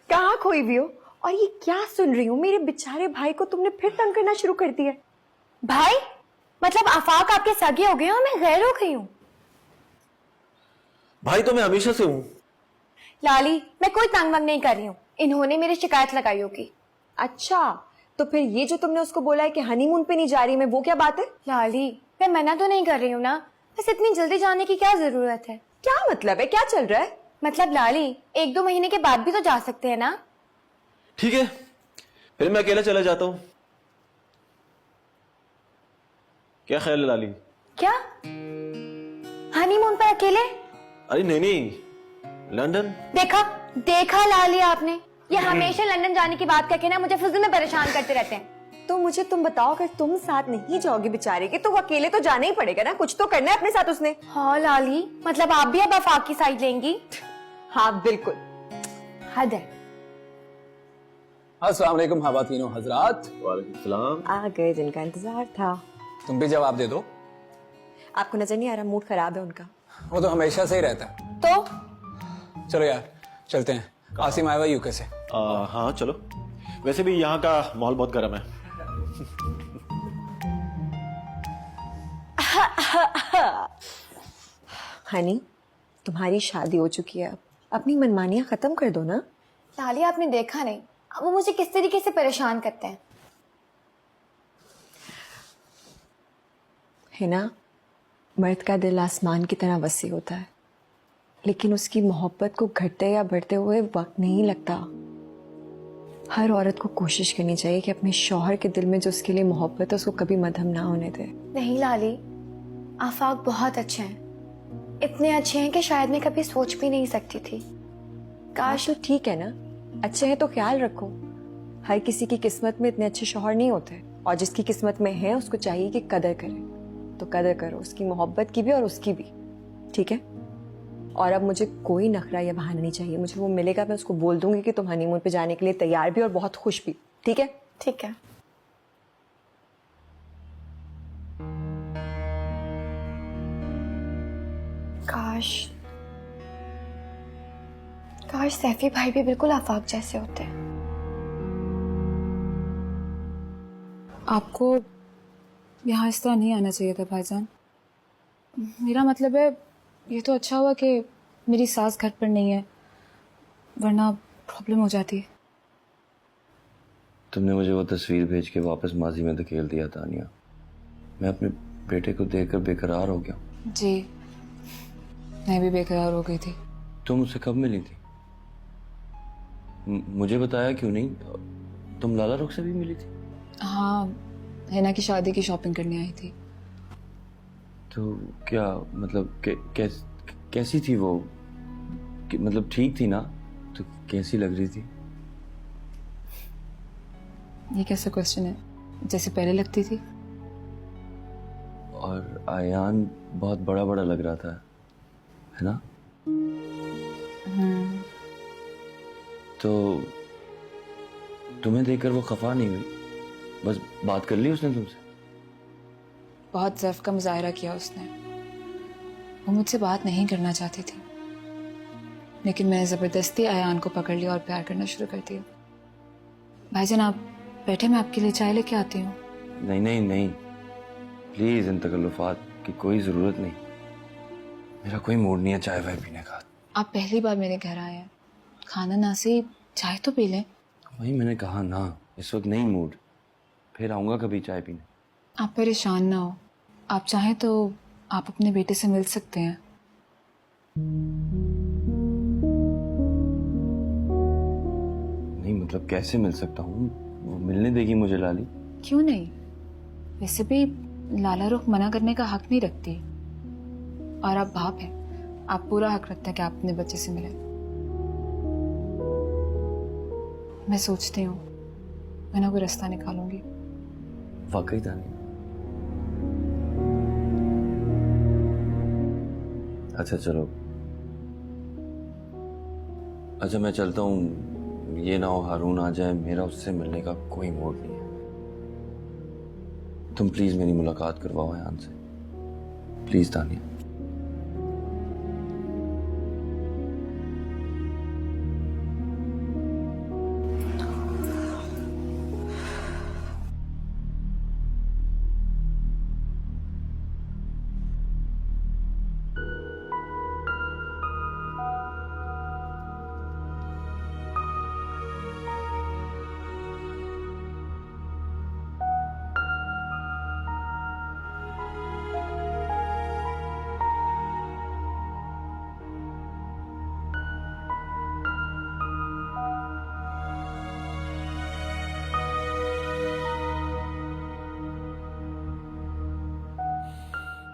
कहाँ खोई हुई हो? और ये क्या सुन रही हूँ? मेरे बेचारे भाई को तुमने फिर तंग करना शुरू कर दिया। भाई मतलब आफाक आपके सगे हो गए और मैं गैर हो गई हूँ? भाई तो मैं हमेशा से हूं। लाली मैं कोई तंग वंग नहीं कर रही हूँ, इन्होंने मेरी शिकायत लगाई होगी। अच्छा, तो फिर ये जो तुमने उसको बोला है कि हनीमून पे नहीं जा रही मैं, वो क्या बात है? लाली मैं मना तो नहीं कर रही हूँ ना, बस इतनी जल्दी जाने की क्या जरूरत है? क्या मतलब है? क्या चल रहा है? मतलब लाली 1-2 महीने के बाद भी तो जा सकते हैं ना। ठीक है, फिर मैं अकेला चला जाता हूं। क्या ख्याल है लाली? क्या हनीमून पर अकेले? अरे नहीं नहीं, लंदन। देखा देखा लाली आपने, ये हमेशा लंदन जाने की बात करके ना मुझे फिजूल में परेशान करते रहते हैं। तो मुझे तुम बताओ, अगर तुम साथ नहीं जाओगे बेचारे के तो वो अकेले तो जाना ही पड़ेगा ना, कुछ तो करना है अपने साथ उसने। हाँ लाली, मतलब आप भी अब आफाक की साइड लेंगी? हाँ बिल्कुल। हद है। अस्सलाम वालेकुम ख़वातीनो हज़रात। वालेकुम सलाम। आ गए जिनका इंतजार था। तुम भी जवाब दे दो। आपको नजर नहीं आ रहा मूड खराब है उनका? वो तो हमेशा से ही रहता है। तो चलो यार चलते हैं, कासिम आया हुआ यूके से। हाँ चलो, वैसे भी यहाँ का माहौल बहुत गर्म है। हनी, तुम्हारी शादी हो चुकी है, अब अपनी मनमानियां खत्म कर दो ना। लाली आपने देखा नहीं अब वो मुझे किस तरीके से परेशान करते हैं। है ना, मर्द का दिल आसमान की तरह वसी होता है, लेकिन उसकी मोहब्बत को घटते या बढ़ते हुए वक्त नहीं लगता। हर औरत को कोशिश करनी चाहिए कि अपने शौहर के दिल में जो उसके लिए मोहब्बत है उसको कभी मध्यम ना होने दे। नहीं लाली, आफाक बहुत अच्छे हैं, इतने अच्छे हैं कि शायद मैं कभी सोच भी नहीं सकती थी। काश। तो ठीक है ना, अच्छे हैं तो ख्याल रखो। हर किसी की किस्मत में इतने अच्छे शौहर नहीं होते, और जिसकी किस्मत में है उसको चाहिए कि कदर करे, तो कदर करो उसकी मोहब्बत की भी और उसकी भी, ठीक है? और अब मुझे कोई नखरा या बहाना नहीं चाहिए, मुझे वो मिलेगा, मैं उसको बोल दूंगी कि तुम हनीमून पे जाने के लिए तैयार भी और बहुत खुश भी, ठीक है? ठीक है। काश काश सैफी भाई भी बिल्कुल आफाक जैसे होते। आपको यहाँ इस तरह नहीं आना चाहिए था भाईजान। मेरा मतलब है, ये तो अच्छा हुआ कि मेरी सास घर पर नहीं है, वरना प्रॉब्लम हो जाती। तुमने मुझे वो तस्वीर भेज के वापस माजी में धकेल दिया तानिया। मैं अपने बेटे को देखकर बेकरार हो गया। जी, मैं भी बेकरार हो गई थी। तुम मुझसे कब मिली थी? मुझे बताया क्यों नहीं? तुम लाला रुख से भी मिली थी? हाँ, हैना की शादी की शॉपिंग करने आई थी। तो क्या मतलब कैसी थी वो? मतलब ठीक थी ना? तो कैसी लग रही थी? ये कैसा क्वेश्चन है? जैसे पहले लगती थी। और आयान बहुत बड़ा बड़ा लग रहा था, है ना? तो तुम्हें देखकर वो खफा नहीं हुई? बस बात कर ली उसने तुमसे? बहुत ज़र्फ का मुजाहरा किया उसने। वो मुझसे बात नहीं करना चाहती थी, लेकिन मैंने ज़बरदस्ती आयान को पकड़ लिया और प्यार करना शुरू कर दिया। भाईजान आप बैठे, मैं आपके लिए चाय लेके आती हूँ। नहीं नहीं नहीं, प्लीज इन तकल्लुफात की कोई जरूरत नहीं। मेरा कोई मूड नहीं है चाय वाय पीने का। आप पहली बार मेरे घर आए हैं, खाना ना से चाय तो पी लें। वही मैंने कहा ना, इस वक्त नहीं मूड, फिर आऊंगा कभी चाय पीने। आप परेशान ना हो, आप चाहें तो आप अपने बेटे से मिल सकते हैं। नहीं मतलब कैसे मिल सकता हूँ? वो मिलने देगी मुझे लाली? क्यों नहीं, वैसे भी लाला रुख मना करने का हक नहीं रखती, और आप बाप हैं, आप पूरा हक रखते हैं कि आप अपने बच्चे से मिलें। मैं सोचती हूँ मैं ना कोई रास्ता निकालूंगी। वाकई तानी? अच्छा चलो, अच्छा मैं चलता हूँ, ये ना हो हारून आ जाए, मेरा उससे मिलने का कोई मूड नहीं है। तुम प्लीज मेरी मुलाकात करवाओ आयान से, प्लीज तानिया।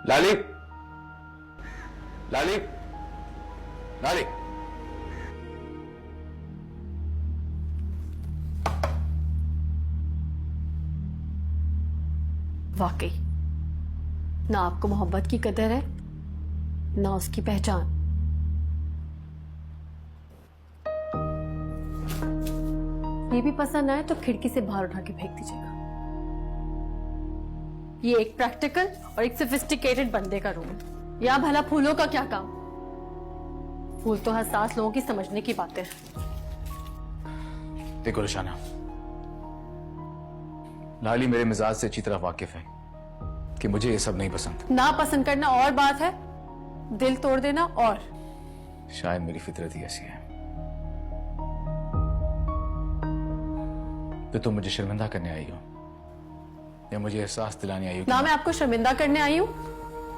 लाली, लाली, लाली। वाकई ना आपको मोहब्बत की कदर है ना उसकी पहचान। ये भी पसंद आए तो खिड़की से बाहर उठा के फेंक दीजिएगा। ये एक प्रैक्टिकल और एक सोफिस्टिकेटेड बंदे का रूम है। या भला फूलों का क्या काम? फूल तो हसास लोगों की समझने की बातें हैं। देखो रुशाना, लाली मेरे मिजाज से अच्छी तरह वाकिफ है कि मुझे ये सब नहीं पसंद। ना पसंद करना और बात है, दिल तोड़ देना और। शायद मेरी फितरत ही ऐसी है। तो तुम मुझे शर्मिंदा करने आई हो या मुझे एहसास दिलाने आई हो? ना मैं आपको शर्मिंदा करने आई हूं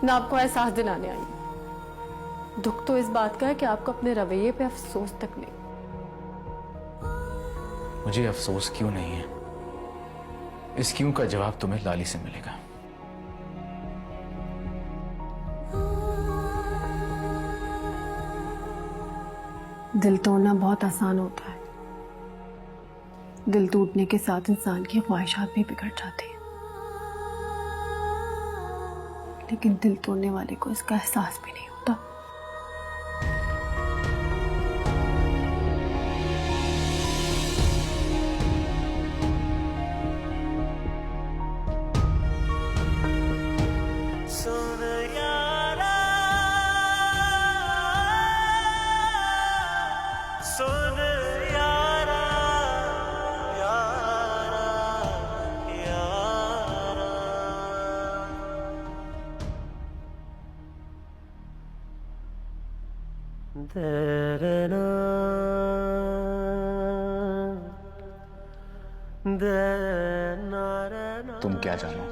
ना आपको एहसास दिलाने आई हूं। दुख तो इस बात का है कि आपको अपने रवैये पे अफसोस तक नहीं। मुझे अफसोस क्यों नहीं है, इस क्यों का जवाब तुम्हें लाली से मिलेगा। दिल तोड़ना बहुत आसान होता है, दिल टूटने के साथ इंसान की ख्वाहिशात भी बिगड़ जाती है। लेकिन दिल तोड़ने वाले को इसका एहसास भी नहीं होता। तुम क्या जानो,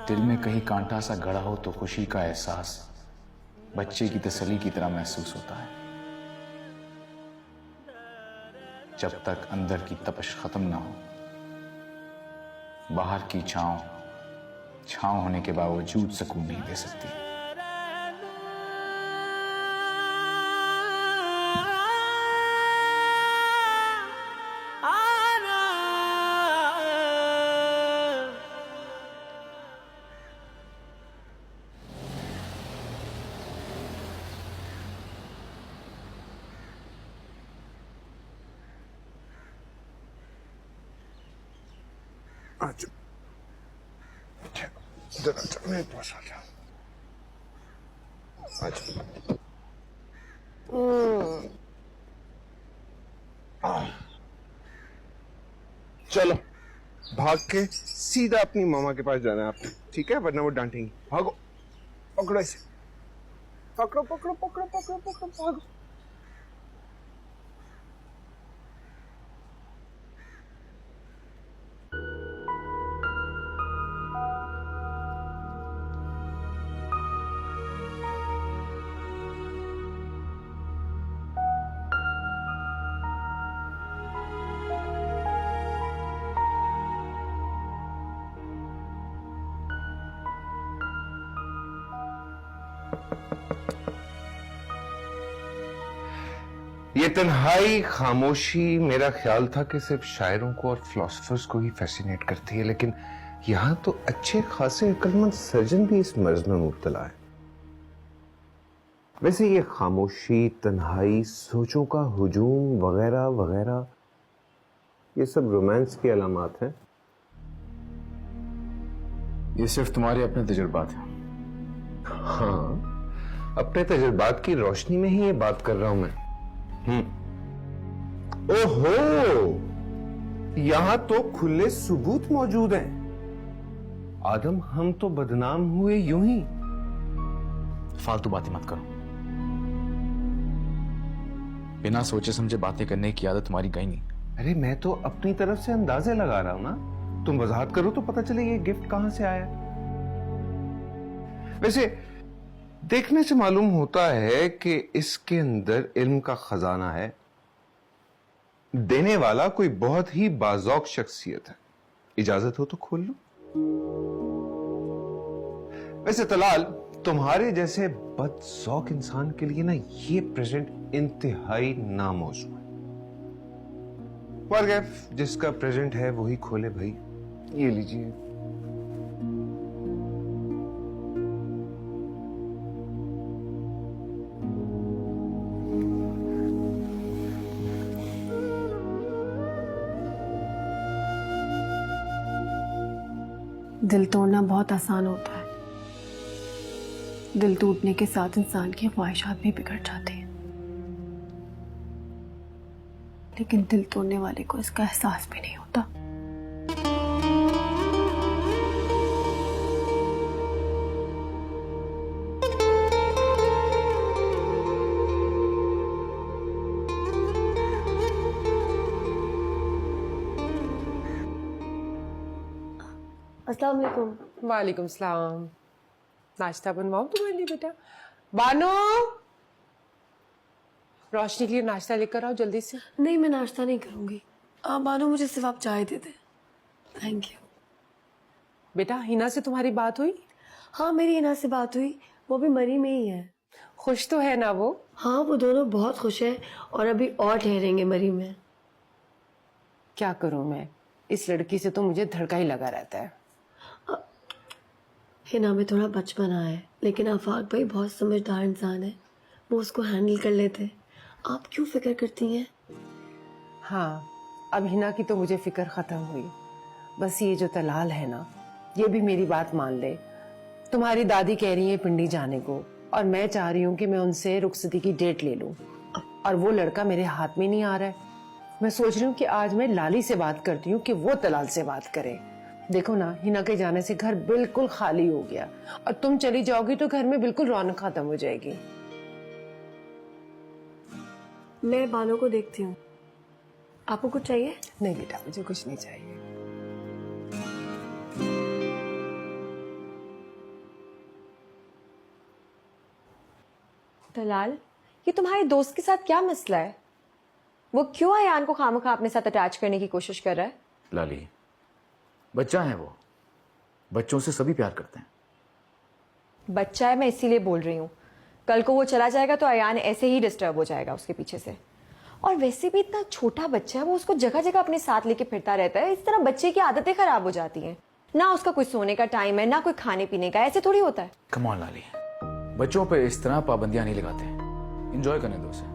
दिल में कहीं कांटा सा गड़ा हो तो खुशी का एहसास बच्चे की तसल्ली की तरह महसूस होता है। जब तक अंदर की तपश खत्म ना हो, बाहर की छांव होने के बावजूद सुकून नहीं दे सकती। मेरे पास आ जा। चलो भाग के सीधा अपनी मामा के पास जाना है आपने, ठीक है? वरना वो डांटेंगी। भागो, पकड़ो इसे, पकड़ो पकड़ो पकड़ो पकड़ो पकड़ो, भागो। ये तन्हाई खामोशी मेरा ख्याल था कि सिर्फ शायरों को और फिलोसोफर्स को ही फैसिनेट करती है, लेकिन यहां तो अच्छे खासे अक्लमंद सर्जन भी इस मर्ज में मुब्तला है। वैसे ये खामोशी, तन्हाई, सोचों का हुजूम वगैरह वगैरह, ये सब रोमांस की अलामात हैं। ये सिर्फ तुम्हारे अपने तजुर्बात हैं। हाँ, अपने तजुर्बात की रोशनी में ही ये बात कर रहा हूं मैं। ओहो, यहां तो खुले सबूत मौजूद हैं। आदम, हम तो बदनाम हुए यूं ही। फालतू बातें मत करो। बिना सोचे समझे बातें करने की आदत तुम्हारी गई नहीं। अरे मैं तो अपनी तरफ से अंदाजे लगा रहा हूं ना, तुम वजाहत करो तो पता चले ये गिफ्ट कहां से आया। वैसे देखने से मालूम होता है कि इसके अंदर इल्म का खजाना है। देने वाला कोई बहुत ही बाज़ौक शख्सियत है। इजाजत हो तो खोल लो। वैसे तलाल, तुम्हारे जैसे बदशौक इंसान के लिए ना ये प्रेजेंट इंतहाई नामौजू है। पर जिसका प्रेजेंट है वही खोले भाई। ये लीजिए। दिल तोड़ना बहुत आसान होता है, दिल टूटने के साथ इंसान की ख्वाहिशात भी बिगड़ जाती हैं, लेकिन दिल तोड़ने वाले को इसका एहसास भी नहीं होता। अस्सलाम वालेकुम। वालेकुम सलाम। नाश्ता बनवाऊं तुम्हारे लिए बेटा? बानो, रोशनी के लिए नाश्ता लेकर आओ जल्दी से। नहीं, मैं नाश्ता नहीं करूंगी। आप बानो, मुझे सिर्फ आप चाय दे दे। Thank you. बेटा, हिना से तुम्हारी बात हुई? हाँ, मेरी हिना से बात हुई, वो भी मरी में ही है। खुश तो है ना वो? हाँ, वो दोनों बहुत खुश है और अभी और ठहरेंगे मरी में। क्या करूं मैं, इस लड़की से तो मुझे धड़का ही लगा रहता है। हिना में थोड़ा बचपना है, लेकिन आफाक भाई बहुत समझदार इंसान है, वो उसको हैंडल कर लेते। आप क्यों फिक्र करती हैं? हाँ, अब हिना की तो मुझे फिक्र खत्म हुई। बस ये जो तलाल है ना, ये भी मेरी बात मान ले। तुम्हारी दादी कह रही है पिंडी जाने को, और मैं चाह रही हूँ कि मैं उनसे रुखसती की डेट ले लूँ, और वो लड़का मेरे हाथ में नहीं आ रहा है। मैं सोच रही हूँ कि आज मैं लाली से बात करती हूँ कि वो तलाल से बात करे। देखो ना, हिना के जाने से घर बिल्कुल खाली हो गया, और तुम चली जाओगी तो घर में बिल्कुल रौनक खत्म हो जाएगी। मैं बानो को देखती हूँ। आपको कुछ चाहिए? नहीं बेटा, मुझे कुछ नहीं चाहिए। दलाल, ये तुम्हारे दोस्त के साथ क्या मसला है? वो क्यों अयान को खामखा अपने साथ अटैच करने की कोशिश कर रहा है? लाली, बच्चा है वो, बच्चों से सभी प्यार करते हैं। बच्चा है, मैं इसीलिए बोल रही हूँ। कल को वो चला जाएगा तो अयान ऐसे ही डिस्टर्ब हो जाएगा उसके पीछे से। और वैसे भी इतना छोटा बच्चा है, वो उसको जगह जगह अपने साथ लेके फिरता रहता है। इस तरह बच्चे की आदतें खराब हो जाती हैं। ना उसका कोई सोने का टाइम है, ना कोई खाने पीने का। ऐसे थोड़ी होता है। कम ऑन लाली, बच्चों पे इस तरह पाबंदियां नहीं लगाते, एंजॉय करने दो उसे।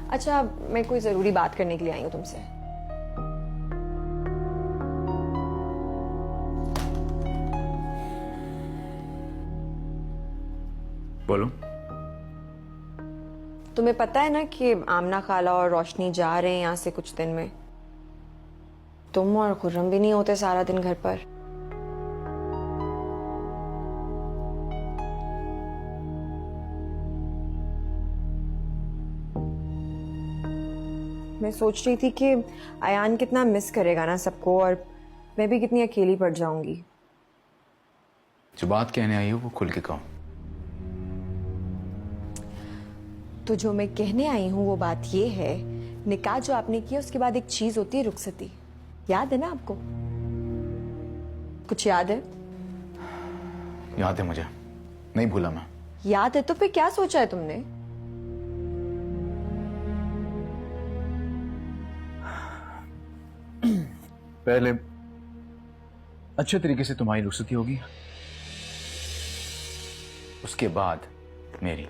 अच्छा, मैं कोई जरूरी बात करने के लिए आई हूँ तुमसे। बोलो। तुम्हें पता है ना कि आमना खाला और रोशनी जा रहे हैं यहाँ से कुछ दिन में। तुम और खुर्रम भी नहीं होते सारा दिन घर पर। मैं सोच रही थी कि अयान कितना मिस करेगा ना सबको, और मैं भी कितनी अकेली पड़ जाऊंगी। जो बात कहने आई हो वो खुल के कहो। तो जो मैं कहने आई हूँ वो बात ये है, निकाह जो आपने किया उसके बाद एक चीज होती है रुखसती। याद है ना आपको? कुछ याद है? याद है मुझे, नहीं भूला मैं। याद है तो फिर क्या सोचा है तुमने? पहले अच्छे तरीके से तुम्हारी रुखसती होगी, उसके बाद मेरी।